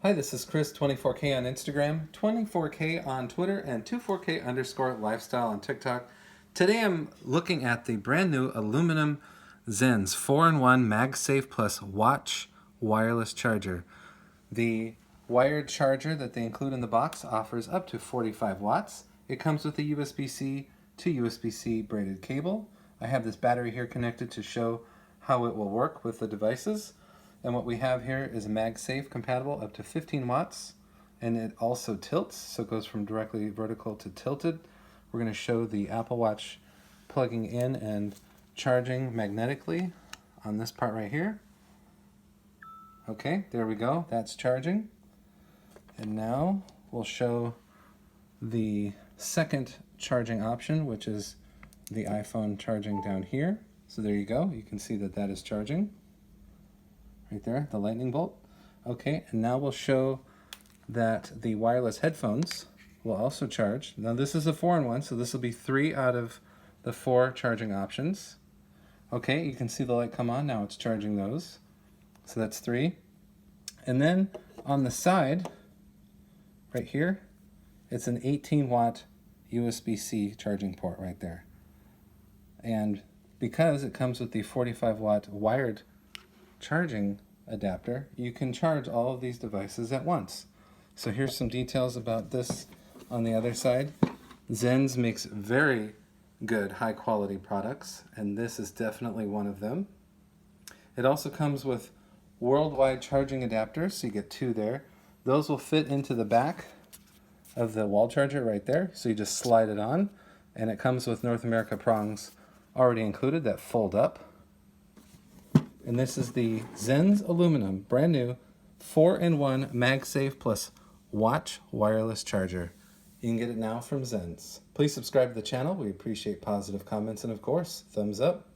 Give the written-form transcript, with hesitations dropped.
Hi, this is Chris, 24K on Instagram, 24K on Twitter, and 24K_lifestyle on TikTok. Today I'm looking at the brand new aluminum Zens 4-in-1 Magsafe plus watch wireless charger. The wired charger that they include in the box offers up to 45 watts. It comes with a USB-C to USB-C braided cable. I have this battery here connected to show how it will work with the devices. And what we have here is a Magsafe Compatible up to 15 watts, and it also tilts, so it goes from directly vertical to tilted. We're going to show the Apple Watch plugging in and charging magnetically on this part right here. Okay, there we go, that's charging. And now we'll show the second charging option, which is the iPhone charging down here. So there you go, you can see that that is charging. Right there, the lightning bolt. Okay, and now we'll show that the wireless headphones will also charge. Now this is a 4-in-1, so this will be 3 out of the 4 charging options. Okay, you can see the light come on, now it's charging those. So that's 3. And then on the side, right here, it's an 18-watt USB-C charging port right there. And because it comes with the 45-watt wired charging adapter, you can charge all of these devices at once. So here's some details about this on the other side. Zens makes very good high quality products, and this is definitely one of them. It also comes with worldwide charging adapters, so you get 2 there. Those will fit into the back of the wall charger right there, so you just slide it on, and it comes with North America prongs already included that fold up. And this is the Zens Aluminum, brand new 4-in-1 Magsafe plus watch wireless charger. You can get it now from Zens. Please subscribe to the channel. We appreciate positive comments and, of course, thumbs up.